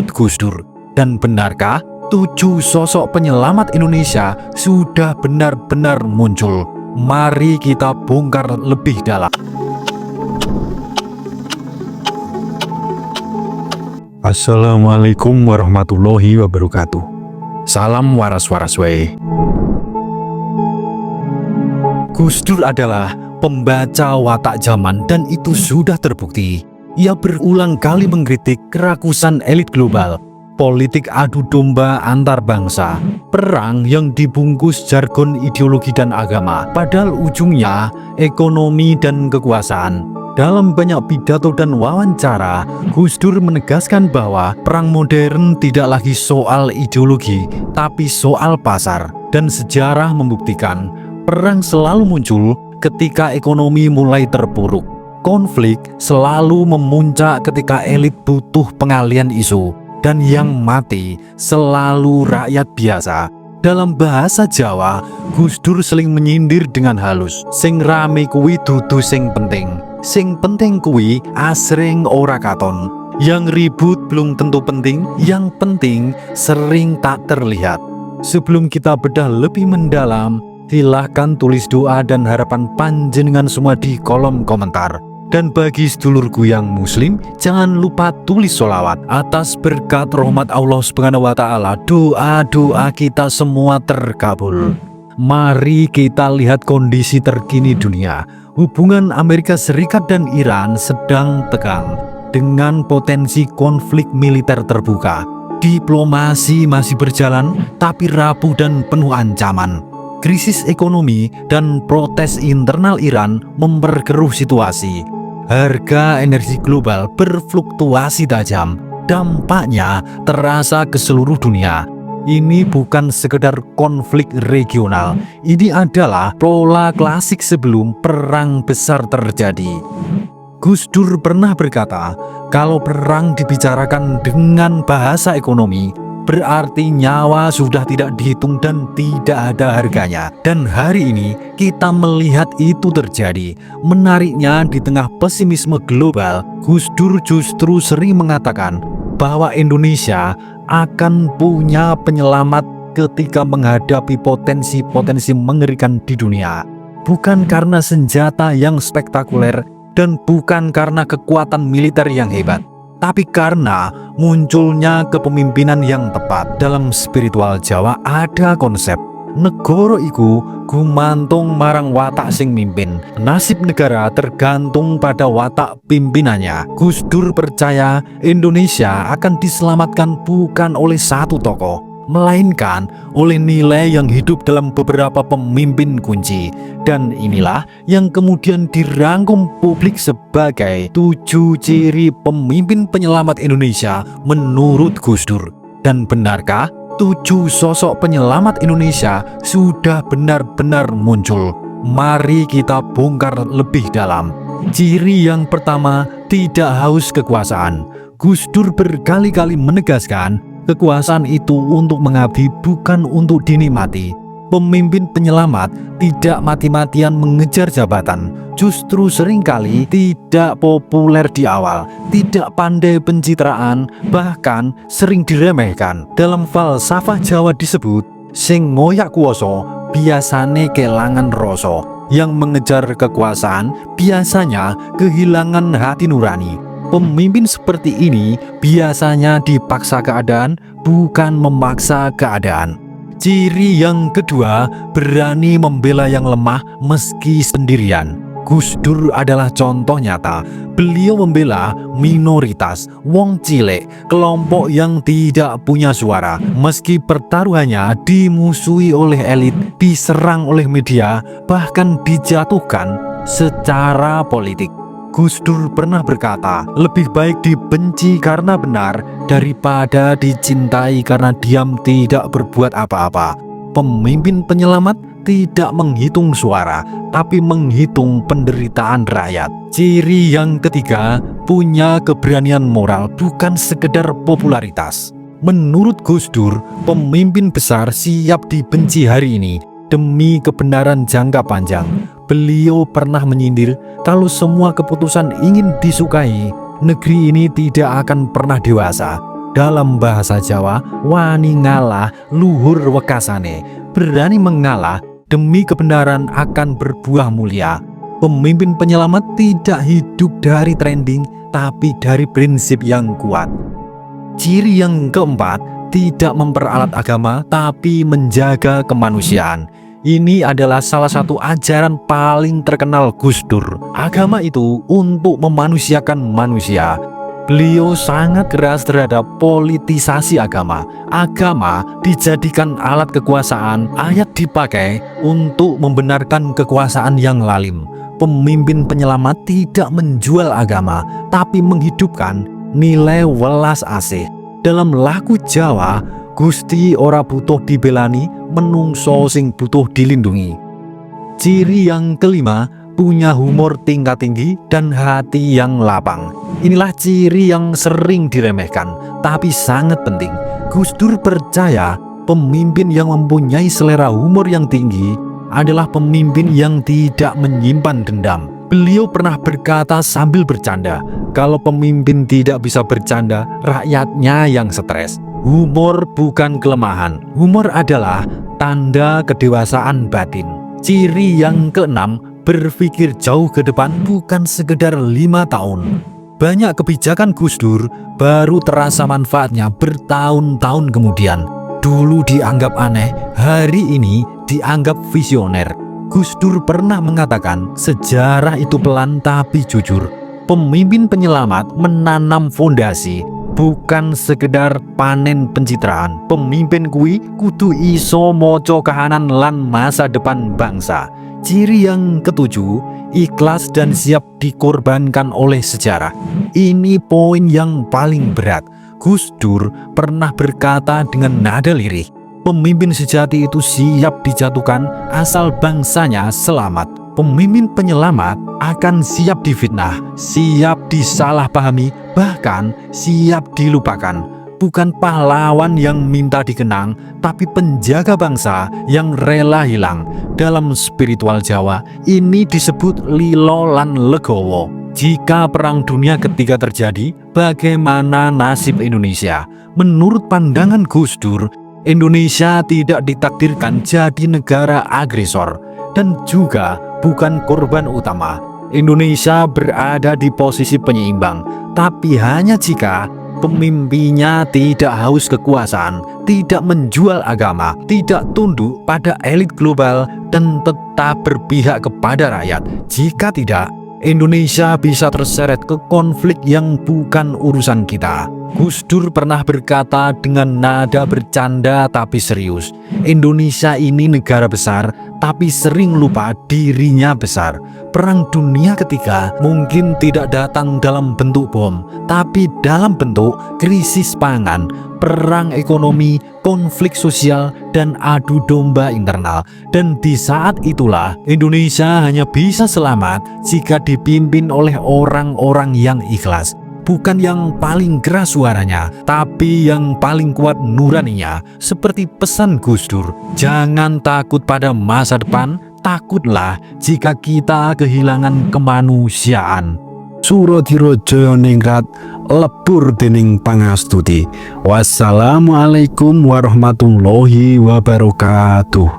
Gus Dur. Dan benarkah 7 sosok penyelamat Indonesia sudah benar-benar muncul? Mari kita bongkar lebih dalam. Assalamualaikum warahmatullahi wabarakatuh. Salam waras-waras wae. Gus Dur adalah pembaca watak zaman dan itu sudah terbukti. Ia berulang kali mengkritik kerakusan elit global, politik adu domba antar bangsa, perang yang dibungkus jargon ideologi dan agama, padahal ujungnya ekonomi dan kekuasaan. Dalam banyak pidato dan wawancara, Gus Dur menegaskan bahwa perang modern tidak lagi soal ideologi, tapi soal pasar. Dan sejarah membuktikan, perang selalu muncul ketika ekonomi mulai terpuruk. Konflik selalu memuncak ketika elit butuh pengalian isu. Dan yang mati selalu rakyat biasa. Dalam bahasa Jawa, Gus Dur sering menyindir dengan halus. Sing rame kuwi dudu sing penting. Sing penting kuwi asring ora katon. Yang ribut belum tentu penting, yang penting sering tak terlihat. Sebelum kita bedah lebih mendalam, silahkan tulis doa dan harapan panjenengan semua di kolom komentar. Dan bagi sedulurku yang muslim, jangan lupa tulis sholawat. Atas berkat rahmat Allah Subhanahu wa Ta'ala, doa-doa kita semua terkabul. Mari kita lihat kondisi terkini dunia. Hubungan Amerika Serikat dan Iran sedang tegang dengan potensi konflik militer terbuka. Diplomasi masih berjalan, tapi rapuh dan penuh ancaman. Krisis ekonomi dan protes internal Iran memperkeruh situasi. Harga energi global berfluktuasi tajam. Dampaknya terasa ke seluruh dunia. Ini bukan sekedar konflik regional. Ini adalah pola klasik sebelum perang besar terjadi. Gus Dur pernah berkata, kalau perang dibicarakan dengan bahasa ekonomi, berarti nyawa sudah tidak dihitung dan tidak ada harganya. Dan hari ini kita melihat itu terjadi. Menariknya, di tengah pesimisme global, Gus Dur justru sering mengatakan bahwa Indonesia akan punya penyelamat ketika menghadapi potensi-potensi mengerikan di dunia. Bukan karena senjata yang spektakuler dan bukan karena kekuatan militer yang hebat, tapi karena munculnya kepemimpinan yang tepat. Dalam spiritual Jawa ada konsep negara iku gumantung marang watak sing mimpin. Nasib negara tergantung pada watak pimpinannya. Gus Dur percaya Indonesia akan diselamatkan bukan oleh satu tokoh, melainkan oleh nilai yang hidup dalam beberapa pemimpin kunci. Dan inilah yang kemudian dirangkum publik sebagai 7 ciri pemimpin penyelamat Indonesia menurut Gus Dur. Dan benarkah 7 sosok penyelamat Indonesia sudah benar-benar muncul? Mari kita bongkar lebih dalam. Ciri yang pertama, tidak haus kekuasaan. Gus Dur berkali-kali menegaskan, kekuasaan itu untuk mengabdi, bukan untuk dinikmati. Pemimpin penyelamat tidak mati-matian mengejar jabatan, justru seringkali tidak populer di awal, tidak pandai pencitraan, bahkan sering diremehkan. Dalam falsafah Jawa disebut, sing ngoyak kuoso biasane kelangan rasa. Yang mengejar kekuasaan biasanya kehilangan hati nurani. Pemimpin seperti ini biasanya dipaksa keadaan, bukan memaksa keadaan. Ciri yang kedua, berani membela yang lemah meski sendirian. Gus Dur adalah contoh nyata. Beliau membela minoritas, wong cilik, kelompok yang tidak punya suara. Meski pertaruhannya dimusuhi oleh elit, diserang oleh media, bahkan dijatuhkan secara politik. Gus Dur pernah berkata, lebih baik dibenci karena benar daripada dicintai karena diam tidak berbuat apa-apa. Pemimpin penyelamat tidak menghitung suara, tapi menghitung penderitaan rakyat. Ciri yang ketiga, punya keberanian moral, bukan sekedar popularitas. Menurut Gus Dur, pemimpin besar siap dibenci hari ini demi kebenaran jangka panjang. Beliau pernah menyindir, kalau semua keputusan ingin disukai, negeri ini tidak akan pernah dewasa. dalam bahasa Jawa, wani ngalah luhur wekasane, berani mengalah demi kebenaran akan berbuah mulia. Pemimpin penyelamat tidak hidup dari trending, tapi dari prinsip yang kuat. Ciri yang keempat, tidak memperalat agama, tapi menjaga kemanusiaan. Ini adalah salah satu ajaran paling terkenal Gus Dur. Agama itu untuk memanusiakan manusia. Beliau sangat keras terhadap politisasi agama. Agama dijadikan alat kekuasaan, ayat dipakai untuk membenarkan kekuasaan yang lalim. Pemimpin penyelamat tidak menjual agama, tapi menghidupkan nilai welas asih. Dalam lagu Jawa, Gusti ora butuh dibelani, menungso sing butuh dilindungi. Ciri yang kelima, punya humor tingkat tinggi dan hati yang lapang. Inilah ciri yang sering diremehkan, tapi sangat penting. Gus Dur percaya pemimpin yang mempunyai selera humor yang tinggi adalah pemimpin yang tidak menyimpan dendam. Beliau pernah berkata sambil bercanda, kalau pemimpin tidak bisa bercanda, rakyatnya yang stres. Humor bukan kelemahan, humor adalah tanda kedewasaan batin. Ciri yang keenam, berpikir jauh ke depan, bukan sekedar 5 tahun. Banyak kebijakan Gus Dur baru terasa manfaatnya bertahun-tahun kemudian. Dulu dianggap aneh, hari ini dianggap visioner. Gus Dur pernah mengatakan, sejarah itu pelan tapi jujur. Pemimpin penyelamat menanam fondasi, bukan sekedar panen pencitraan. Pemimpin kuwi kudu iso moco kahanan lan masa depan bangsa. Ciri yang ketujuh, ikhlas dan siap dikorbankan oleh sejarah. Ini poin yang paling berat. Gus Dur pernah berkata dengan nada lirih, pemimpin sejati itu siap dijatuhkan asal bangsanya selamat. Pemimpin penyelamat akan siap difitnah, siap disalahpahami, bahkan siap dilupakan. Bukan pahlawan yang minta dikenang, tapi penjaga bangsa yang rela hilang. Dalam spiritual Jawa, ini disebut lilo lan legowo. Jika Perang Dunia Ketiga terjadi, bagaimana nasib Indonesia? Menurut pandangan Gus Dur, Indonesia tidak ditakdirkan jadi negara agresor dan juga bukan korban utama. Indonesia berada di posisi penyeimbang, tapi hanya jika pemimpinnya tidak haus kekuasaan, tidak menjual agama, tidak tunduk pada elit global, dan tetap berpihak kepada rakyat. Jika tidak, Indonesia bisa terseret ke konflik yang bukan urusan kita. Gus Dur pernah berkata dengan nada bercanda tapi serius, Indonesia ini negara besar tapi sering lupa dirinya besar. Perang Dunia Ketiga mungkin tidak datang dalam bentuk bom, tapi dalam bentuk krisis pangan, perang ekonomi, konflik sosial, dan adu domba internal. Dan di saat itulah Indonesia hanya bisa selamat jika dipimpin oleh orang-orang yang ikhlas. Bukan yang paling keras suaranya, tapi yang paling kuat nuraninya. Seperti pesan Gus Dur, jangan takut pada masa depan, takutlah jika kita kehilangan kemanusiaan. Suradira Jayaningrat lebur dening pangastuti. Wassalamualaikum warahmatullahi wabarakatuh.